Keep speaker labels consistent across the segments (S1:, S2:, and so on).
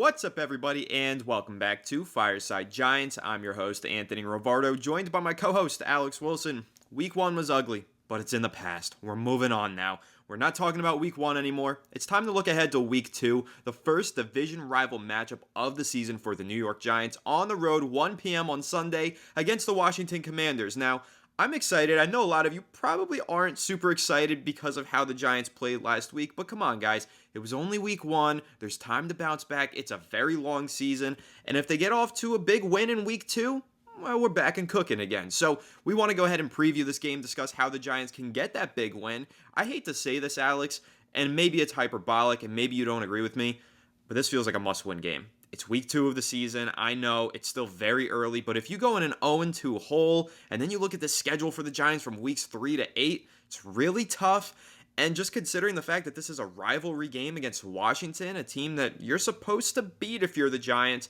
S1: What's up, everybody, and welcome back to Fireside Giants. I'm your host, Anthony Rovardo, joined by my co-host, Alex Wilson. Week 1 was ugly, but it's in the past. We're moving on now. We're not talking about Week 1 anymore. It's time to look ahead to Week 2, the first division rival matchup of the season for the New York Giants, on the road, 1 p.m. on Sunday, against the Washington Commanders. Now, I'm excited. I know a lot of you probably aren't super excited because of how the Giants played last week, but come on, guys. It was only Week 1. There's time to bounce back. It's a very long season, and if they get off to a big win in Week 2, well, we're back and cooking again. So we want to go ahead and preview this game, discuss how the Giants can get that big win. I hate to say this, Alex, and maybe it's hyperbolic, and maybe you don't agree with me, but this feels like a must-win game. It's Week 2 of the season. I know it's still very early, but if you go in an 0-2 hole, and then you look at the schedule for the Giants from weeks 3 to 8, it's really tough. And just considering the fact that this is a rivalry game against Washington, a team that you're supposed to beat if you're the Giants,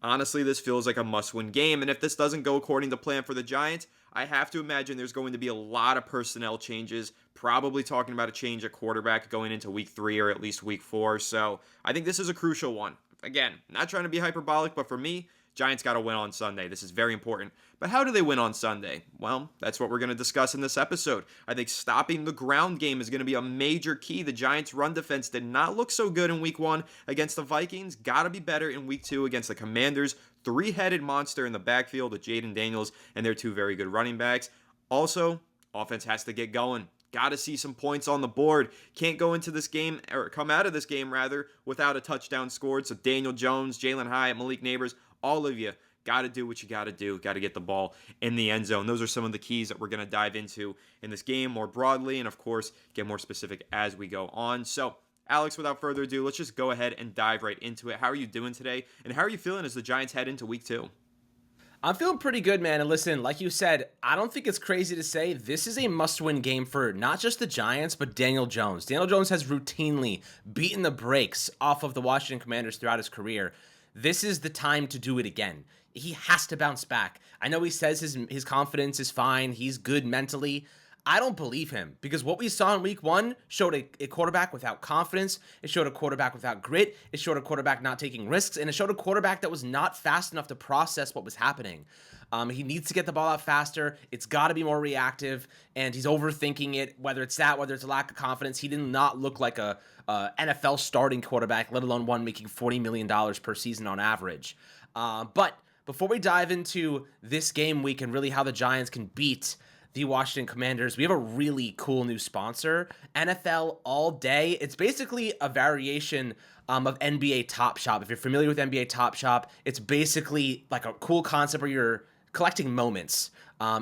S1: honestly, this feels like a must-win game. And if this doesn't go according to plan for the Giants, I have to imagine there's going to be a lot of personnel changes, probably talking about a change at quarterback going into Week 3 or at least Week 4. So I think this is a crucial one. Again, not trying to be hyperbolic, but for me, Giants got to win on Sunday. This is very important. But how do they win on Sunday? Well, that's what we're going to discuss in this episode. I think stopping the ground game is going to be a major key. The Giants' run defense did not look so good in Week 1 against the Vikings. Got to be better in Week 2 against the Commanders. Three-headed monster in the backfield with Jaden Daniels and their two very good running backs. Also, offense has to get going. Got to see some points on the board. Can't go into this game, or come out of this game, rather, without a touchdown scored. So Daniel Jones, Jalen Hyatt, Malik Neighbors, all of you got to do what you got to do. Got to get the ball in the end zone. Those are some of the keys that we're going to dive into in this game more broadly and, of course, get more specific as we go on. So, Alex, without further ado, let's just go ahead and dive right into it. How are you doing today? And how are you feeling as the Giants head into Week 2?
S2: I'm feeling pretty good, man. And listen, like you said, I don't think it's crazy to say this is a must-win game for not just the Giants, but Daniel Jones. Daniel Jones has routinely beaten the brakes off of the Washington Commanders throughout his career. This is the time to do it again. He has to bounce back. I know he says his confidence is fine. He's good mentally. I don't believe him because what we saw in Week 1 showed a quarterback without confidence. It showed a quarterback without grit. It showed a quarterback not taking risks. And it showed a quarterback that was not fast enough to process what was happening. He needs to get the ball out faster. It's got to be more reactive. And he's overthinking it, whether it's that, whether it's a lack of confidence. He did not look like a NFL starting quarterback, let alone one making $40 million per season on average. But before we dive into this game week and really how the Giants can beat the Washington Commanders, we have a really cool new sponsor, NFL All Day. It's basically a variation of NBA Top Shop. If you're familiar with NBA Top Shop, it's basically like a cool concept where you're collecting moments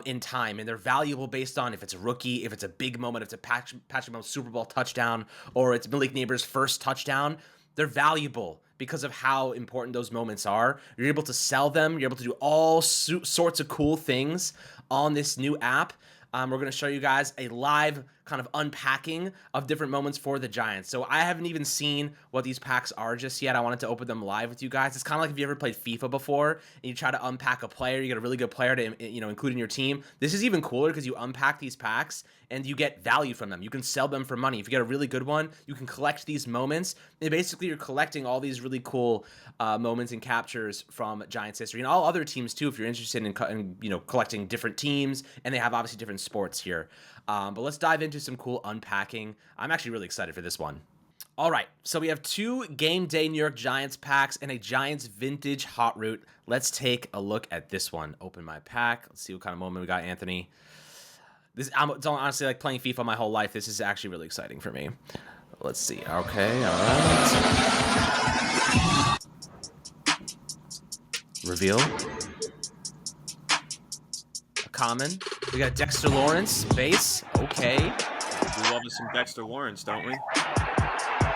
S2: in time, and they're valuable based on if it's a rookie, if it's a big moment, if it's a Patrick Mahomes Super Bowl touchdown, or it's Malik Neighbors' first touchdown. They're valuable because of how important those moments are. You're able to sell them. You're able to do all sorts of cool things on this new app. We're going to show you guys a live kind of unpacking of different moments for the Giants. So I haven't even seen what these packs are just yet. I wanted to open them live with you guys. It's kind of like if you ever played FIFA before and you try to unpack a player, you get a really good player to include in your team. This is even cooler because you unpack these packs and you get value from them. You can sell them for money. If you get a really good one, you can collect these moments. And basically, you're collecting all these really cool moments and captures from Giants history and all other teams too. If you're interested in collecting different teams, and they have obviously different sports here. But let's dive into some cool unpacking. I'm actually really excited for this one. All right, so we have 2 Game Day New York Giants packs and a Giants Vintage Hot Route. Let's take a look at this one. Open my pack. Let's see what kind of moment we got, Anthony. It's honestly like playing FIFA my whole life. This is actually really exciting for me. Let's see. Okay, all right. Reveal. A common. We got Dexter Lawrence, base. Okay.
S1: We love us some Dexter Lawrence, don't we?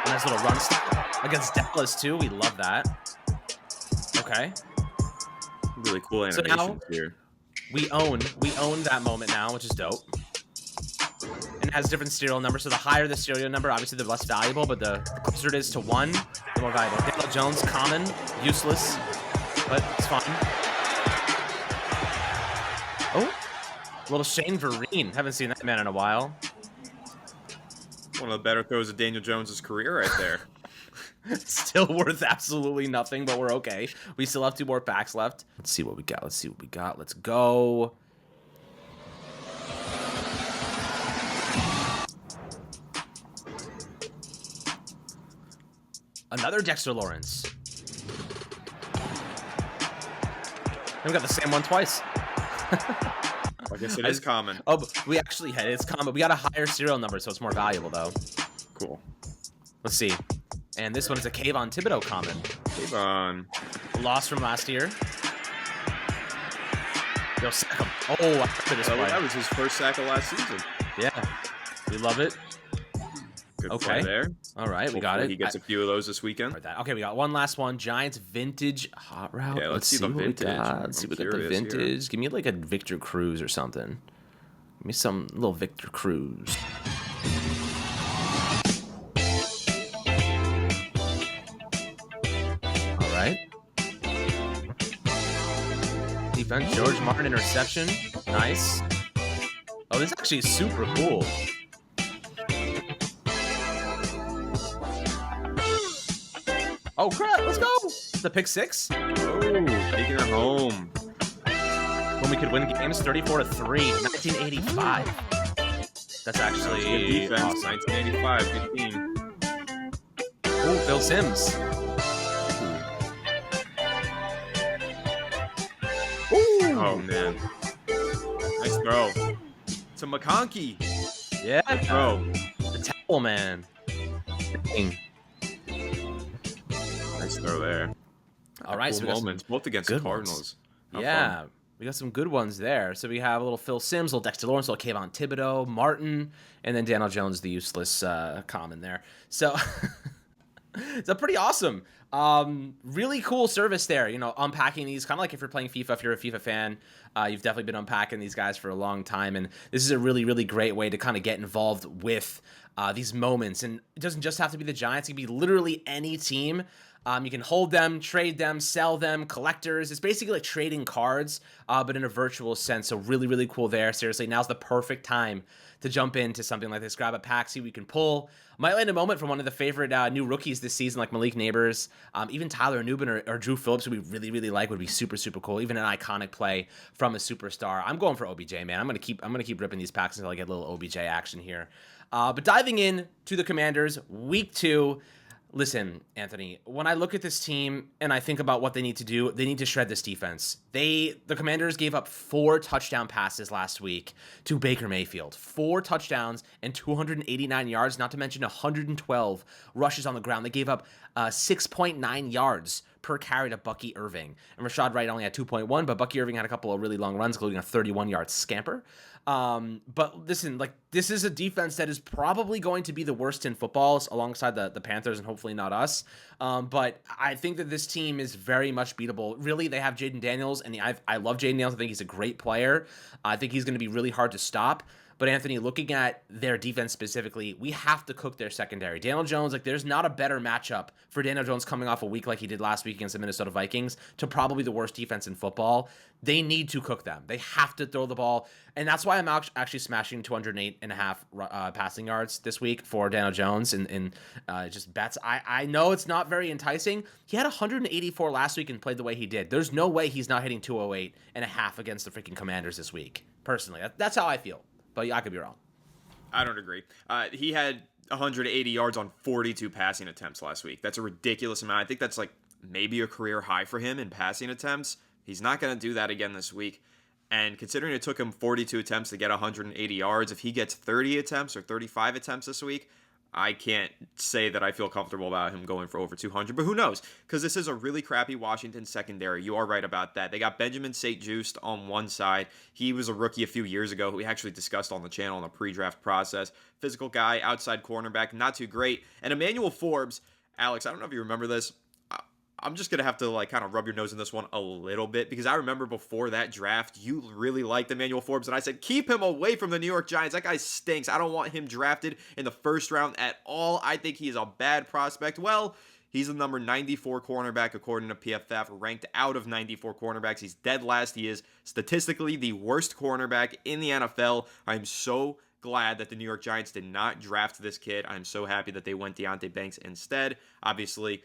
S2: Nice little run stop against Dallas too. We love that. Okay.
S1: Really cool animations
S2: now,
S1: here.
S2: We own that moment now, which is dope. And it has different serial numbers. So the higher the serial number, obviously the less valuable, but the closer it is to 1, the more valuable. Daniel Jones, common, useless, but it's fine. Oh, little Shane Vereen. Haven't seen that man in a while.
S1: One of the better throws of Daniel Jones' career right there.
S2: Still worth absolutely nothing, but we're okay. We still have 2 more packs left. Let's see what we got. Let's go. Another Dexter Lawrence. And we got the same one twice.
S1: I guess it is common.
S2: Oh, but we actually had it's common. We got a higher serial number, so it's more valuable though.
S1: Cool.
S2: Let's see. And this one is a Kayvon Thibodeau common.
S1: Kayvon.
S2: Lost from last year. Yo, sack him. Oh, I remember this play.
S1: That was his first sack of last season.
S2: Yeah. We love it.
S1: Good play there.
S2: All right, we got it.
S1: He gets a few of those this weekend.
S2: Okay, we got one last one. Giants vintage hot route.
S1: Yeah, let's see the vintage.
S2: Let's see what we got the vintage. Here. Give me like a Victor Cruz or something. Give me some little Victor Cruz. All right. Defense, George Martin interception. Nice. Oh, this is actually super cool. Oh, crap. Let's go. The pick 6.
S1: Oh, taking it home.
S2: When we could win games 34-3, 1985. That's actually
S1: good defense.
S2: Awesome.
S1: 1985, good team.
S2: Oh, Phil Simms. Ooh.
S1: Oh, man. Nice throw. It's a McConkey.
S2: Yeah.
S1: Good throw.
S2: The towel, man. Dang.
S1: Nice throw there.
S2: All right,
S1: cool moments, both against the Cardinals.
S2: Yeah, we got some good ones there. So we have a little Phil Simms, little Dexter Lawrence, little Kayvon Thibodeau, Martin, and then Daniel Jones, the useless common there. So it's pretty awesome. Really cool service there. You know, unpacking these, kind of like if you're playing FIFA, if you're a FIFA fan, you've definitely been unpacking these guys for a long time. And this is a really, really great way to kind of get involved with these moments. And it doesn't just have to be the Giants. It can be literally any team. You can hold them, trade them, sell them, collectors. It's basically like trading cards, but in a virtual sense. So really, really cool there. Seriously, now's the perfect time to jump into something like this. Grab a pack, see what we can pull. Might land a moment from one of the favorite new rookies this season, like Malik Neighbors. Even Tyler Nubin or Drew Phillips, who we really, really like, would be super, super cool. Even an iconic play from a superstar. I'm going for OBJ, man. I'm gonna keep ripping these packs until I get a little OBJ action here. But diving in to the Commanders, week 2. Listen, Anthony, when I look at this team and I think about what they need to do, they need to shred this defense. The Commanders gave up 4 touchdown passes last week to Baker Mayfield. 4 touchdowns and 289 yards, not to mention 112 rushes on the ground. They gave up 6.9 yards per carry to Bucky Irving. And Rashad Wright only had 2.1, but Bucky Irving had a couple of really long runs, including a 31-yard scamper. But listen, like, this is a defense that is probably going to be the worst in football alongside the Panthers and hopefully not us. But I think that this team is very much beatable. Really, they have Jaden Daniels, and I love Jaden Daniels. I think he's a great player. I think he's going to be really hard to stop. But Anthony, looking at their defense specifically, we have to cook their secondary. Daniel Jones, like, there's not a better matchup for Daniel Jones coming off a week like he did last week against the Minnesota Vikings to probably the worst defense in football. They need to cook them. They have to throw the ball. And that's why I'm actually smashing 208.5 passing yards this week for Daniel Jones in just bets. I know it's not very enticing. He had 184 last week and played the way he did. There's no way he's not hitting 208.5 against the freaking Commanders this week. Personally, that's how I feel. But I could be wrong.
S1: I don't agree. He had 180 yards on 42 passing attempts last week. That's a ridiculous amount. I think that's like maybe a career high for him in passing attempts. He's not going to do that again this week. And considering it took him 42 attempts to get 180 yards, if he gets 30 attempts or 35 attempts this week, I can't say that I feel comfortable about him going for over 200, but who knows? Because this is a really crappy Washington secondary. You are right about that. They got Benjamin St-Juste on one side. He was a rookie a few years ago who we actually discussed on the channel in the pre-draft process. Physical guy, outside cornerback, not too great. And Emmanuel Forbes, Alex, I don't know if you remember this. I'm just going to have to like kind of rub your nose in this one a little bit because I remember before that draft, you really liked Emmanuel Forbes and I said, keep him away from the New York Giants. That guy stinks. I don't want him drafted in the first round at all. I think he is a bad prospect. Well, he's the number 94 cornerback according to PFF, ranked out of 94 cornerbacks. He's dead last. He is statistically the worst cornerback in the NFL. I'm so glad that the New York Giants did not draft this kid. I'm so happy that they went Deonte Banks instead. Obviously,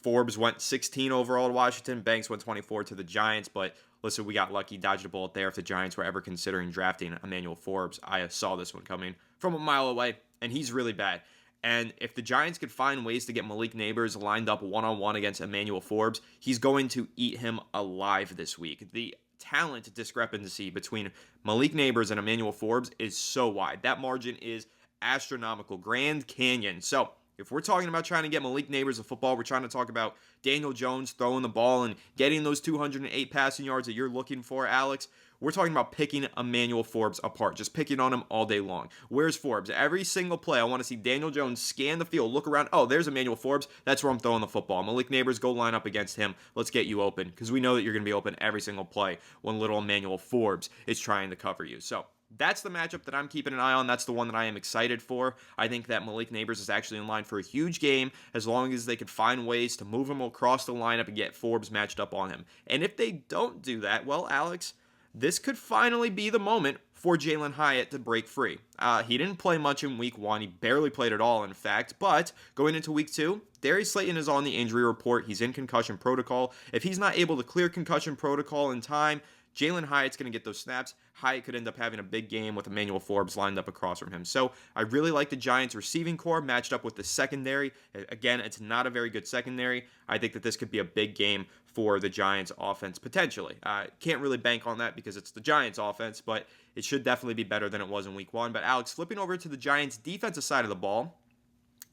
S1: Forbes went 16 overall to Washington. Banks went 24 to the Giants. But listen, we got lucky, dodged a bullet there. If the Giants were ever considering drafting Emmanuel Forbes, I saw this one coming from a mile away, and he's really bad. And if the Giants could find ways to get Malik Neighbors lined up one-on-one against Emmanuel Forbes, he's going to eat him alive this week. The talent discrepancy between Malik Neighbors and Emmanuel Forbes is so wide. That margin is astronomical. Grand Canyon. So if we're talking about trying to get Malik Neighbors a football, we're trying to talk about Daniel Jones throwing the ball and getting those 208 passing yards that you're looking for, Alex. We're talking about picking Emmanuel Forbes apart, just picking on him all day long. Where's Forbes? Every single play, I want to see Daniel Jones scan the field, look around. Oh, there's Emmanuel Forbes. That's where I'm throwing the football. Malik Neighbors, go line up against him. Let's get you open, because we know that you're going to be open every single play when little Emmanuel Forbes is trying to cover you. So that's the matchup that I'm keeping an eye on. That's the one that I am excited for. I think that Malik Neighbors is actually in line for a huge game as long as they could find ways to move him across the lineup and get Forbes matched up on him. And if they don't do that, well, Alex, this could finally be the moment for Jalen Hyatt to break free. He didn't play much in week 1. He barely played at all, in fact. But going into week 2, Darius Slayton is on the injury report. He's in concussion protocol. If he's not able to clear concussion protocol in time, Jalen Hyatt's going to get those snaps. Hyatt could end up having a big game with Emmanuel Forbes lined up across from him. So I really like the Giants receiving core matched up with the secondary. Again, it's not a very good secondary. I think that this could be a big game for the Giants offense potentially. Can't really bank on that because it's the Giants offense, but it should definitely be better than it was in week 1. But Alex, flipping over to the Giants defensive side of the ball,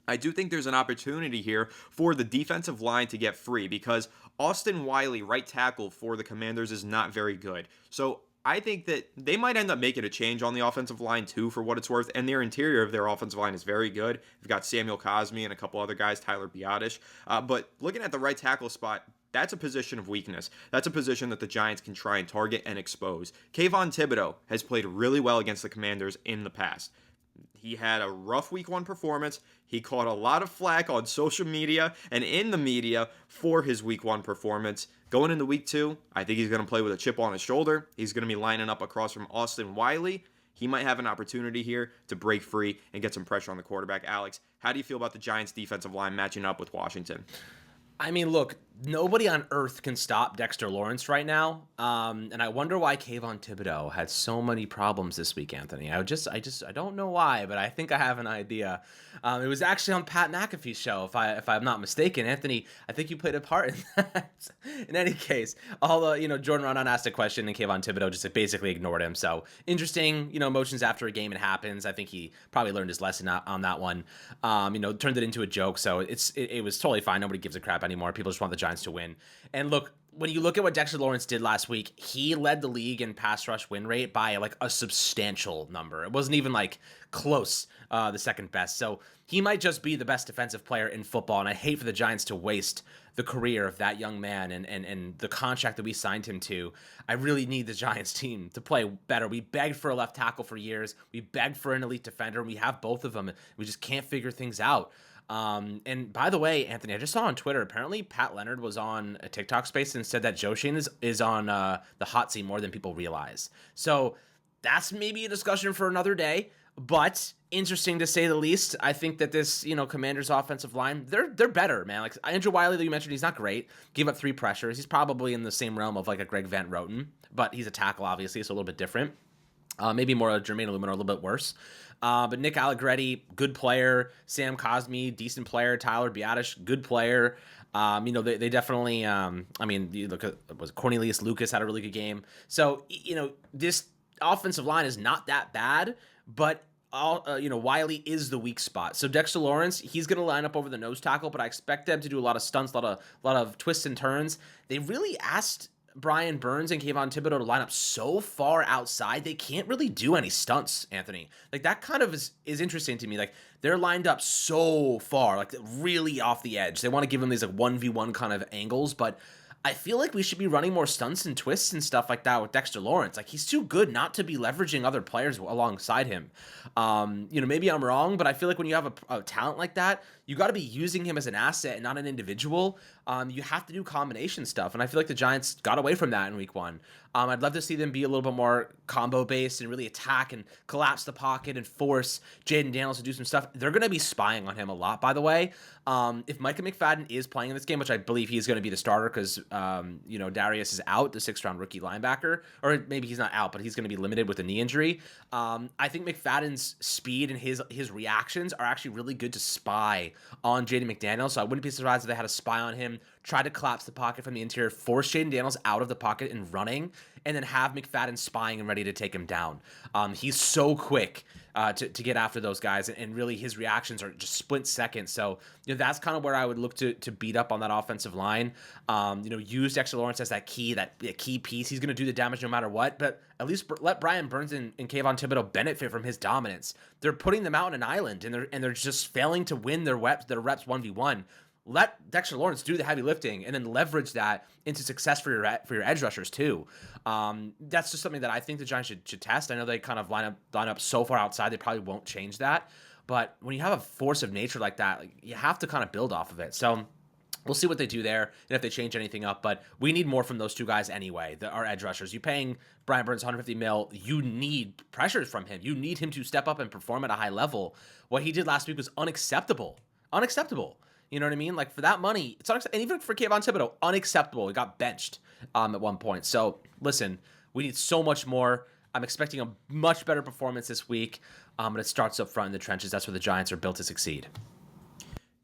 S1: I do think there's an opportunity here for the defensive line to get free because Austin Wiley, right tackle for the Commanders, is not very good. So I think that they might end up making a change on the offensive line too, for what it's worth. And their interior of their offensive line is very good. They've got Samuel Cosme and a couple other guys, Tyler Biotish. But looking at the right tackle spot, that's a position of weakness. That's a position that the Giants can try and target and expose. Kayvon Thibodeau has played really well against the Commanders in the past. He had a rough week 1 performance. He caught a lot of flack on social media and in the media for his week 1 performance. Going into week 2, I think he's going to play with a chip on his shoulder. He's going to be lining up across from Austin Wiley. He might have an opportunity here to break free and get some pressure on the quarterback. Alex, how do you feel about the Giants' defensive line matching up with Washington?
S2: I mean, look, nobody on earth can stop Dexter Lawrence right now. And I wonder why Kayvon Thibodeau had so many problems this week, Anthony. I don't know why, but I think I have an idea. It was actually on Pat McAfee's show, if I'm not mistaken. Anthony, I think you played a part in that. In any case, Jordan Raanan asked a question and Kayvon Thibodeau just basically ignored him. So interesting, emotions after a game, it happens. I think he probably learned his lesson on that one. Turned it into a joke. So it was totally fine. Nobody gives a crap anymore. People just want the Giants to win. And look, when you look at what Dexter Lawrence did last week, he led the league in pass rush win rate by like a substantial number. It wasn't even like close, the second best. So he might just be the best defensive player in football. And I hate for the Giants to waste the career of that young man and the contract that we signed him to. I really need the Giants team to play better. We begged for a left tackle for years. We begged for an elite defender. And we have both of them. We just can't figure things out. And by the way, Anthony, I just saw on Twitter, apparently Pat Leonard was on a TikTok space and said that Joe Shane is on the hot seat more than people realize. So that's maybe a discussion for another day, but interesting to say the least. I think that this, Commanders offensive line, they're better, man. Like Andrew Wiley that you mentioned, he's not great. Gave up 3 pressures. He's probably in the same realm of like a Greg Van Roten, but he's a tackle, obviously, so a little bit different. Maybe more a Jermaine Illumin, a little bit worse. But Nick Allegretti, good player. Sam Cosme, decent player. Tyler Biotish, good player. They definitely, you look at, Cornelius Lucas had a really good game. So, this offensive line is not that bad, but Wiley is the weak spot. So Dexter Lawrence, he's going to line up over the nose tackle, but I expect them to do a lot of stunts, a lot of twists and turns. They really asked Brian Burns and Kayvon Thibodeau to line up so far outside, they can't really do any stunts, Anthony. Like, that kind of is interesting to me. Like, they're lined up so far, like, really off the edge. They want to give them these, like, 1v1 kind of angles, but I feel like we should be running more stunts and twists and stuff like that with Dexter Lawrence. Like, he's too good not to be leveraging other players alongside him. Maybe I'm wrong, but I feel like when you have a talent like that, you got to be using him as an asset and not an individual. You have to do combination stuff, and I feel like the Giants got away from that in week 1. I'd love to see them be a little bit more combo based and really attack and collapse the pocket and force Jaden Daniels to do some stuff. They're going to be spying on him a lot, by the way. If Micah McFadden is playing in this game, which I believe he's going to be the starter because Darius is out, the 6th-round rookie linebacker, or maybe he's not out, but he's going to be limited with a knee injury. I think McFadden's speed and his reactions are actually really good to spy on Jaden McDaniels, so I wouldn't be surprised if they had a spy on him, try to collapse the pocket from the interior, force Jaden Daniels out of the pocket and running, and then have McFadden spying and ready to take him down. He's so quick to get after those guys, and really his reactions are just split seconds. So that's kind of where I would look to beat up on that offensive line. Use Dexter Lawrence as that key piece. He's going to do the damage no matter what, but at least let Brian Burns and Kayvon Thibodeau benefit from his dominance. They're putting them out on an island, and they're just failing to win their reps 1v1. Let Dexter Lawrence do the heavy lifting and then leverage that into success for your edge rushers too. That's just something that I think the Giants should test. I know they kind of line up so far outside, they probably won't change that. But when you have a force of nature like that, you have to kind of build off of it. So we'll see what they do there and if they change anything up. But we need more from those two guys anyway, our edge rushers. You paying Brian Burns $150 million, you need pressures from him. You need him to step up and perform at a high level. What he did last week was unacceptable. Unacceptable. You know what I mean? Like, for that money, it's unacceptable. And even for Kayvon Thibodeau, unacceptable. He got benched at one point. So, listen, we need so much more. I'm expecting a much better performance this week, but it starts up front in the trenches. That's where the Giants are built to succeed.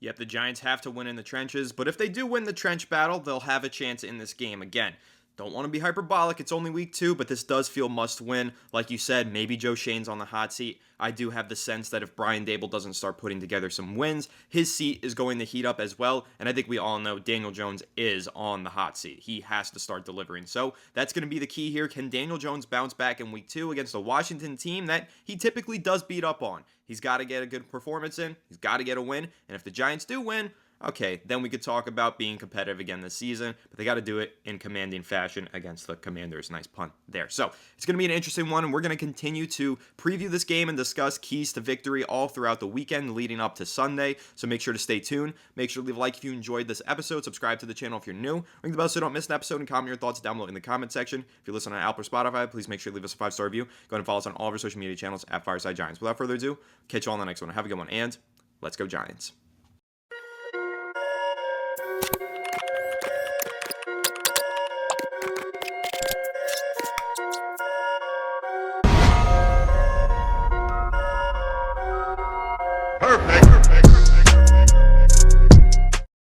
S1: Yep, the Giants have to win in the trenches, but if they do win the trench battle, they'll have a chance in this game. Again, don't want to be hyperbolic. It's only week 2, but this does feel must win. Like you said, maybe Joe Shane's on the hot seat. I do have the sense that if Brian Dable doesn't start putting together some wins, his seat is going to heat up as well. And I think we all know Daniel Jones is on the hot seat. He has to start delivering. So that's going to be the key here. Can Daniel Jones bounce back in week 2 against a Washington team that he typically does beat up on? He's got to get a good performance in. He's got to get a win. And if the Giants do win, okay, then we could talk about being competitive again this season, but they got to do it in commanding fashion against the Commanders. Nice pun there. So it's going to be an interesting one, and we're going to continue to preview this game and discuss keys to victory all throughout the weekend leading up to Sunday. So make sure to stay tuned. Make sure to leave a like if you enjoyed this episode. Subscribe to the channel if you're new. Ring the bell so you don't miss an episode, and comment your thoughts down below in the comment section. If you listen on Apple or Spotify, please make sure to leave us a 5-star review. Go ahead and follow us on all of our social media channels at Fireside Giants. Without further ado, catch you all on the next one. Have a good one, and let's go Giants.